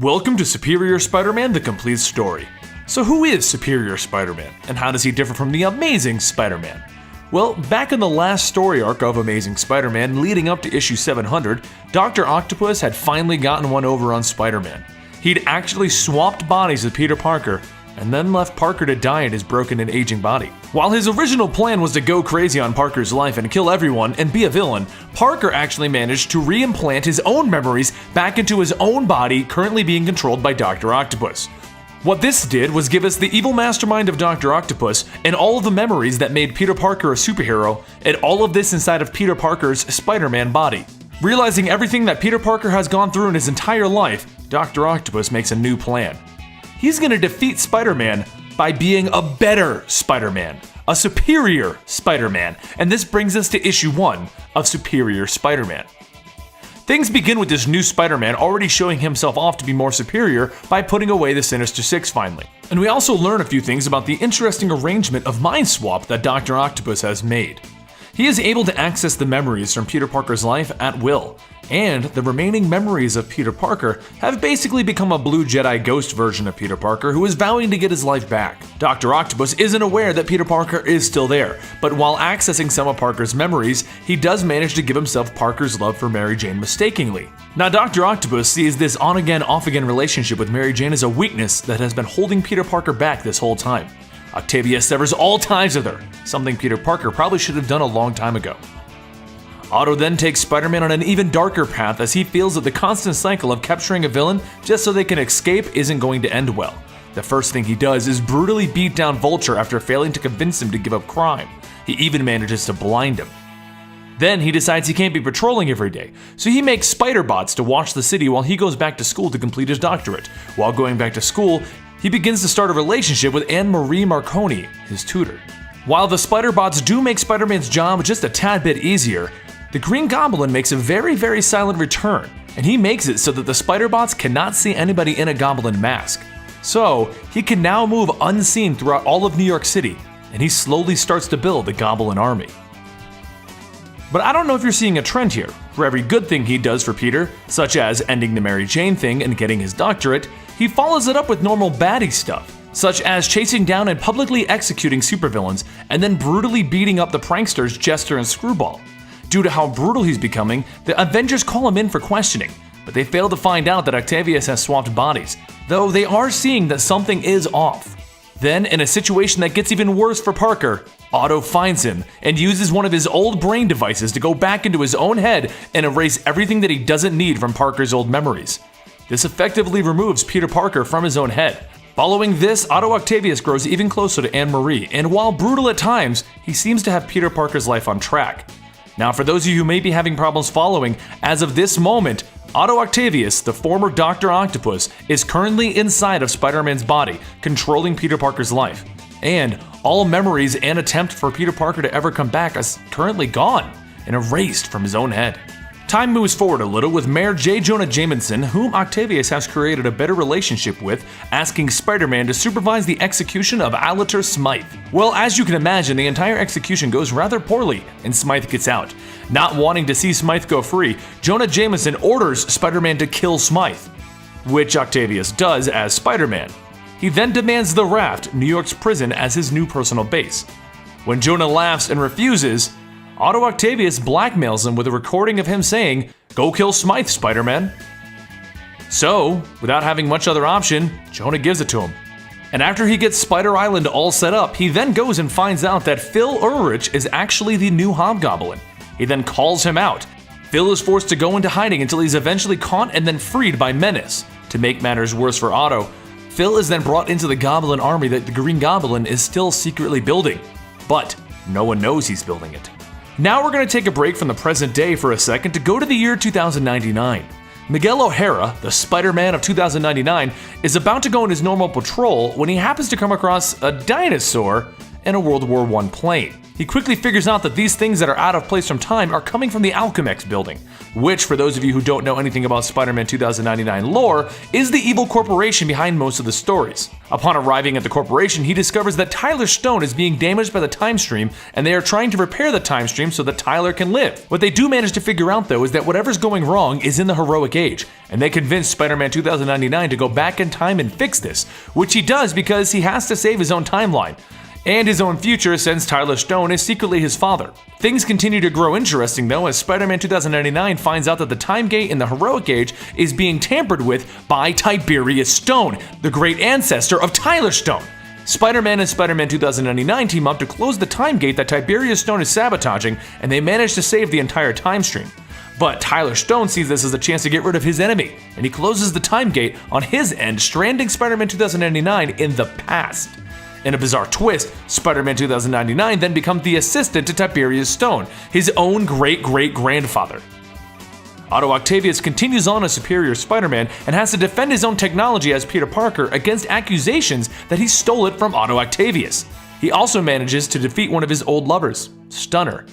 Welcome to Superior Spider-Man: The Complete Story. So who is Superior Spider-Man, and how does he differ from the Amazing Spider-Man? Well, back in the last story arc of Amazing Spider-Man leading up to issue 700, Dr. Octopus had finally gotten one over on Spider-Man. He'd actually swapped bodies with Peter Parker, and then left Parker to die in his broken and aging body. While his original plan was to go crazy on Parker's life and kill everyone and be a villain, Parker actually managed to reimplant his own memories back into his own body, currently being controlled by Dr. Octopus. What this did was give us the evil mastermind of Dr. Octopus and all of the memories that made Peter Parker a superhero, and all of this inside of Peter Parker's Spider-Man body. Realizing everything that Peter Parker has gone through in his entire life, Dr. Octopus makes a new plan. He's going to defeat Spider-Man by being a better Spider-Man, a superior Spider-Man, and this brings us to issue 1 of Superior Spider-Man. Things begin with this new Spider-Man already showing himself off to be more superior by putting away the Sinister Six finally. And we also learn a few things about the interesting arrangement of Mind Swap that Dr. Octopus has made. He is able to access the memories from Peter Parker's life at will, and the remaining memories of Peter Parker have basically become a Blue Jedi ghost version of Peter Parker who is vowing to get his life back. Dr. Octopus isn't aware that Peter Parker is still there, but while accessing some of Parker's memories, he does manage to give himself Parker's love for Mary Jane mistakenly. Now, Dr. Octopus sees this on-again, off-again relationship with Mary Jane as a weakness that has been holding Peter Parker back this whole time. Octavia severs all ties with her, something Peter Parker probably should have done a long time ago. Otto then takes Spider-Man on an even darker path as he feels that the constant cycle of capturing a villain just so they can escape isn't going to end well. The first thing he does is brutally beat down Vulture after failing to convince him to give up crime. He even manages to blind him. Then he decides he can't be patrolling every day, so he makes spider bots to watch the city while he goes back to school to complete his doctorate. While going back to school, he begins to start a relationship with Anne-Marie Marconi, his tutor. While the spider bots do make Spider-Man's job just a tad bit easier, the Green Goblin makes a very silent return, and he makes it so that the spider bots cannot see anybody in a goblin mask. So, he can now move unseen throughout all of New York City, and he slowly starts to build the Goblin Army. But I don't know if you're seeing a trend here. For every good thing he does for Peter, such as ending the Mary Jane thing and getting his doctorate, he follows it up with normal baddie stuff, such as chasing down and publicly executing supervillains and then brutally beating up the pranksters Jester and Screwball. Due to how brutal he's becoming, the Avengers call him in for questioning, but they fail to find out that Octavius has swapped bodies, though they are seeing that something is off. Then, in a situation that gets even worse for Parker, Otto finds him and uses one of his old brain devices to go back into his own head and erase everything that he doesn't need from Parker's old memories. This effectively removes Peter Parker from his own head. Following this, Otto Octavius grows even closer to Anne-Marie, and while brutal at times, he seems to have Peter Parker's life on track. Now, for those of you who may be having problems following, as of this moment, Otto Octavius, the former Dr. Octopus, is currently inside of Spider-Man's body, controlling Peter Parker's life. And all memories and attempt for Peter Parker to ever come back is currently gone and erased from his own head. Time moves forward a little with Mayor J. Jonah Jameson, whom Octavius has created a better relationship with, asking Spider-Man to supervise the execution of Alastair Smythe. Well, as you can imagine, the entire execution goes rather poorly, and Smythe gets out. Not wanting to see Smythe go free, Jonah Jameson orders Spider-Man to kill Smythe, which Octavius does as Spider-Man. He then demands the Raft, New York's prison, as his new personal base. When Jonah laughs and refuses, Otto Octavius blackmails him with a recording of him saying, "Go kill Smythe, Spider-Man." So, without having much other option, Jonah gives it to him. And after he gets Spider Island all set up, he then goes and finds out that Phil Ulrich is actually the new Hobgoblin. He then calls him out. Phil is forced to go into hiding until he's eventually caught and then freed by Menace. To make matters worse for Otto, Phil is then brought into the Goblin Army that the Green Goblin is still secretly building. But no one knows he's building it. Now we're going to take a break from the present day for a second to go to the year 2099. Miguel O'Hara, the Spider-Man of 2099, is about to go on his normal patrol when he happens to come across a dinosaur and a World War I plane. He quickly figures out that these things that are out of place from time are coming from the Alchemax building, which, for those of you who don't know anything about Spider-Man 2099 lore, is the evil corporation behind most of the stories. Upon arriving at the corporation, he discovers that Tyler Stone is being damaged by the time stream, and they are trying to repair the time stream so that Tyler can live. What they do manage to figure out, though, is that whatever's going wrong is in the Heroic Age, and they convince Spider-Man 2099 to go back in time and fix this, which he does because he has to save his own timeline and his own future, since Tyler Stone is secretly his father. Things continue to grow interesting, though, as Spider-Man 2099 finds out that the Time Gate in the Heroic Age is being tampered with by Tiberius Stone, the great ancestor of Tyler Stone. Spider-Man and Spider-Man 2099 team up to close the Time Gate that Tiberius Stone is sabotaging, and they manage to save the entire time stream. But Tyler Stone sees this as a chance to get rid of his enemy, and he closes the Time Gate on his end, stranding Spider-Man 2099 in the past. In a bizarre twist, Spider-Man 2099 then becomes the assistant to Tiberius Stone, his own great-great-grandfather. Otto Octavius continues on as Superior Spider-Man and has to defend his own technology as Peter Parker against accusations that he stole it from Otto Octavius. He also manages to defeat one of his old lovers, Stunner.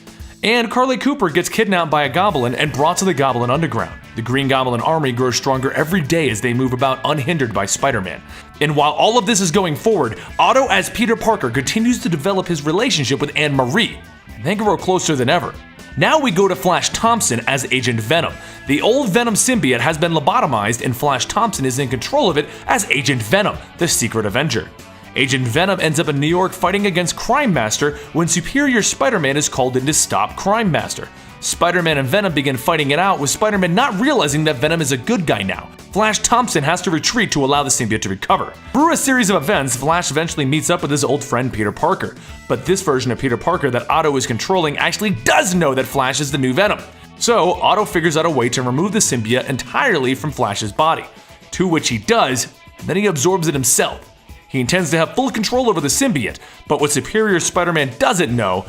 And Carly Cooper gets kidnapped by a goblin and brought to the Goblin Underground. The Green Goblin army grows stronger every day as they move about unhindered by Spider-Man. And while all of this is going forward, Otto as Peter Parker continues to develop his relationship with Anne Marie. They grow closer than ever. Now we go to Flash Thompson as Agent Venom. The old Venom symbiote has been lobotomized, and Flash Thompson is in control of it as Agent Venom, the Secret Avenger. Agent Venom ends up in New York fighting against Crime Master when Superior Spider-Man is called in to stop Crime Master. Spider-Man and Venom begin fighting it out, with Spider-Man not realizing that Venom is a good guy now. Flash Thompson has to retreat to allow the symbiote to recover. Through a series of events, Flash eventually meets up with his old friend Peter Parker. But this version of Peter Parker that Otto is controlling actually does know that Flash is the new Venom. So Otto figures out a way to remove the symbiote entirely from Flash's body, to which he does, and then he absorbs it himself. He intends to have full control over the symbiote, but what Superior Spider-Man doesn't know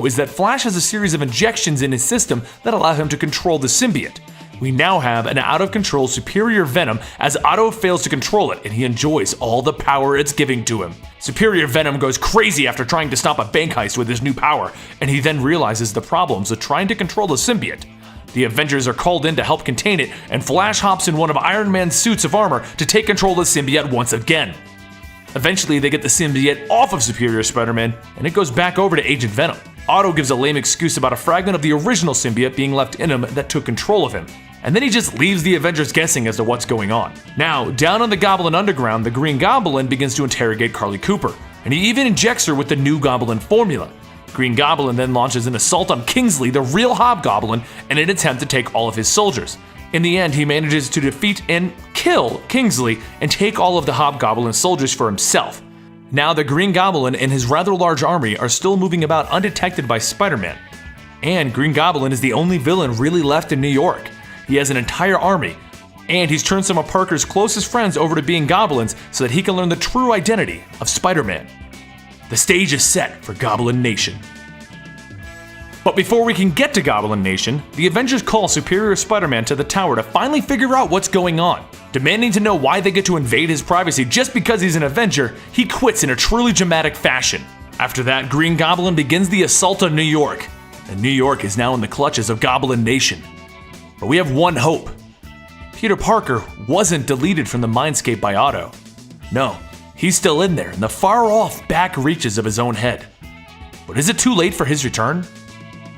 is that Flash has a series of injections in his system that allow him to control the symbiote. We now have an out-of-control Superior Venom as Otto fails to control it, and he enjoys all the power it's giving to him. Superior Venom goes crazy after trying to stop a bank heist with his new power, and he then realizes the problems of trying to control the symbiote. The Avengers are called in to help contain it, and Flash hops in one of Iron Man's suits of armor to take control of the symbiote once again. Eventually, they get the symbiote off of Superior Spider-Man, and it goes back over to Agent Venom. Otto gives a lame excuse about a fragment of the original symbiote being left in him that took control of him, and then he just leaves the Avengers guessing as to what's going on. Now, down on the Goblin Underground, the Green Goblin begins to interrogate Carly Cooper, and he even injects her with the new Goblin formula. Green Goblin then launches an assault on Kingsley, the real Hobgoblin, in an attempt to take all of his soldiers. In the end, he manages to defeat and kill Kingsley and take all of the Hobgoblin soldiers for himself. Now the Green Goblin and his rather large army are still moving about undetected by Spider-Man. And Green Goblin is the only villain really left in New York. He has an entire army, and he's turned some of Parker's closest friends over to being goblins so that he can learn the true identity of Spider-Man. The stage is set for Goblin Nation. But before we can get to Goblin Nation, the Avengers call Superior Spider-Man to the tower to finally figure out what's going on. Demanding to know why they get to invade his privacy just because he's an Avenger, he quits in a truly dramatic fashion. After that, Green Goblin begins the assault on New York, and New York is now in the clutches of Goblin Nation. But we have one hope. Peter Parker wasn't deleted from the Mindscape by Otto. No, he's still in there in the far-off back reaches of his own head. But is it too late for his return?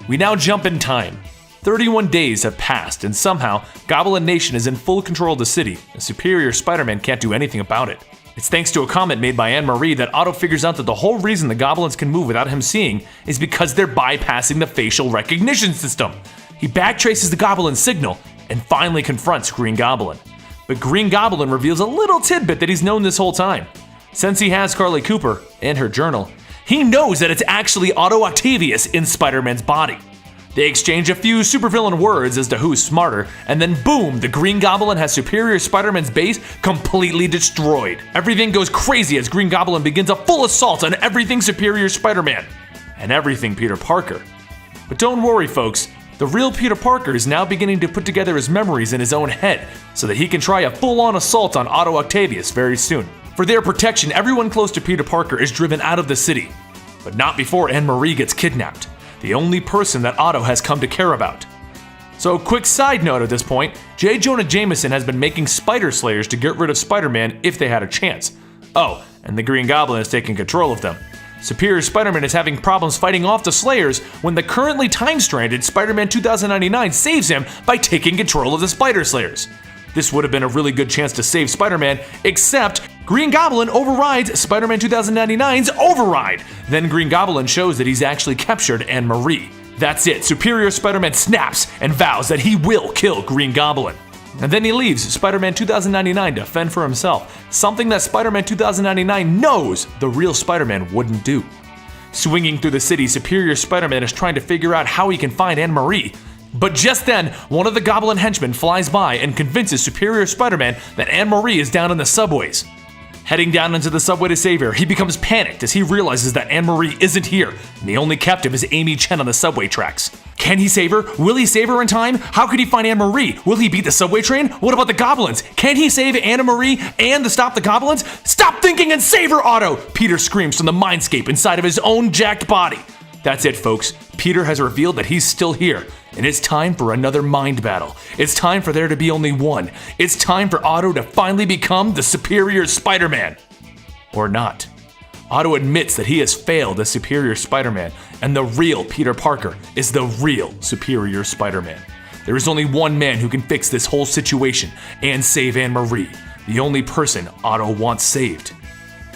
We now jump in time. 31 days have passed, and somehow, Goblin Nation is in full control of the city, and Superior Spider-Man can't do anything about it. It's thanks to a comment made by Anne Marie that Otto figures out that the whole reason the goblins can move without him seeing is because they're bypassing the facial recognition system. He backtraces the goblin signal and finally confronts Green Goblin. But Green Goblin reveals a little tidbit that he's known this whole time. Since he has Carly Cooper and her journal, he knows that it's actually Otto Octavius in Spider-Man's body. They exchange a few supervillain words as to who's smarter, and then boom, the Green Goblin has Superior Spider-Man's base completely destroyed. Everything goes crazy as Green Goblin begins a full assault on everything Superior Spider-Man, and everything Peter Parker. But don't worry, folks, the real Peter Parker is now beginning to put together his memories in his own head, so that he can try a full-on assault on Otto Octavius very soon. For their protection, everyone close to Peter Parker is driven out of the city. But not before Anne-Marie gets kidnapped, the only person that Otto has come to care about. So, quick side note at this point, J. Jonah Jameson has been making Spider Slayers to get rid of Spider-Man if they had a chance. Oh, and the Green Goblin is taking control of them. Superior Spider-Man is having problems fighting off the Slayers when the currently time-stranded Spider-Man 2099 saves him by taking control of the Spider Slayers. This would have been a really good chance to save Spider-Man, except Green Goblin overrides Spider-Man 2099's override. Then Green Goblin shows that he's actually captured Anne-Marie. That's it, Superior Spider-Man snaps and vows that he will kill Green Goblin. And then he leaves Spider-Man 2099 to fend for himself, something that Spider-Man 2099 knows the real Spider-Man wouldn't do. Swinging through the city, Superior Spider-Man is trying to figure out how he can find Anne-Marie. But just then, one of the Goblin henchmen flies by and convinces Superior Spider-Man that Anne-Marie is down in the subways. Heading down into the subway to save her, he becomes panicked as he realizes that Anne-Marie isn't here, and the only captive is Amy Chen on the subway tracks. Can he save her? Will he save her in time? How could he find Anne-Marie? Will he beat the subway train? What about the goblins? Can he save Anne-Marie and stop the goblins? Stop thinking and save her, Otto! Peter screams from the mindscape inside of his own jacked body. That's it, folks. Peter has revealed that he's still here, and it's time for another mind battle. It's time for there to be only one. It's time for Otto to finally become the Superior Spider-Man. Or not. Otto admits that he has failed as Superior Spider-Man, and the real Peter Parker is the real Superior Spider-Man. There is only one man who can fix this whole situation and save Anne-Marie, the only person Otto wants saved.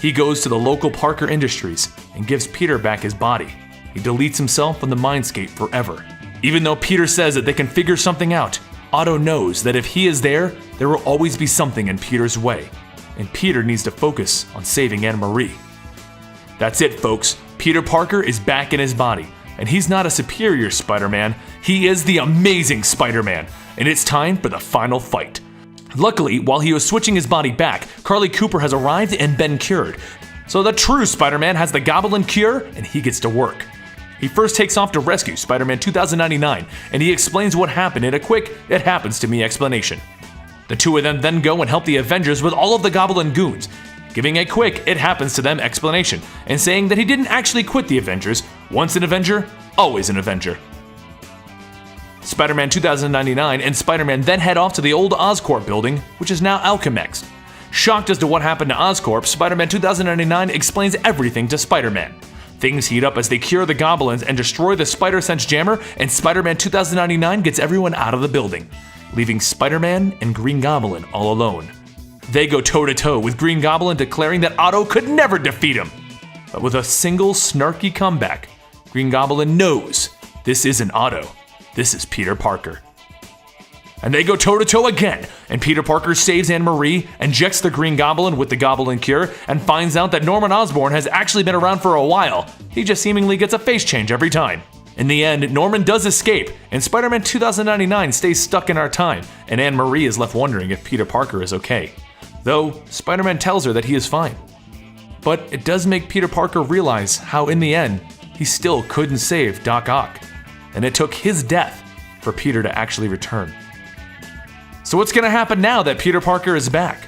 He goes to the local Parker Industries and gives Peter back his body. He deletes himself from the mindscape forever. Even though Peter says that they can figure something out, Otto knows that if he is there will always be something in Peter's way. And Peter needs to focus on saving Anne-Marie. That's it, folks. Peter Parker is back in his body. And he's not a Superior Spider-Man, he is the Amazing Spider-Man. And it's time for the final fight. Luckily, while he was switching his body back, Carly Cooper has arrived and been cured. So the true Spider-Man has the Goblin cure, and he gets to work. He first takes off to rescue Spider-Man 2099, and he explains what happened in a quick, it happens to me explanation. The two of them then go and help the Avengers with all of the Goblin goons, giving a quick, it happens to them explanation, and saying that he didn't actually quit the Avengers. Once an Avenger, always an Avenger. Spider-Man 2099 and Spider-Man then head off to the old Oscorp building, which is now Alchemax. Shocked as to what happened to Oscorp, Spider-Man 2099 explains everything to Spider-Man. Things heat up as they cure the goblins and destroy the Spider-Sense jammer, and Spider-Man 2099 gets everyone out of the building, leaving Spider-Man and Green Goblin all alone. They go toe-to-toe with Green Goblin declaring that Otto could never defeat him. But with a single snarky comeback, Green Goblin knows this isn't Otto, this is Peter Parker. And they go toe-to-toe again, and Peter Parker saves Anne-Marie, injects the Green Goblin with the Goblin Cure, and finds out that Norman Osborn has actually been around for a while. He just seemingly gets a face change every time. In the end, Norman does escape, and Spider-Man 2099 stays stuck in our time, and Anne-Marie is left wondering if Peter Parker is okay. Though, Spider-Man tells her that he is fine. But it does make Peter Parker realize how, in the end, he still couldn't save Doc Ock, and it took his death for Peter to actually return. So what's gonna happen now that Peter Parker is back?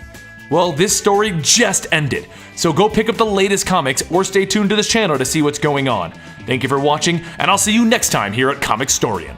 Well, this story just ended, so go pick up the latest comics or stay tuned to this channel to see what's going on. Thank you for watching, and I'll see you next time here at Comicstorian.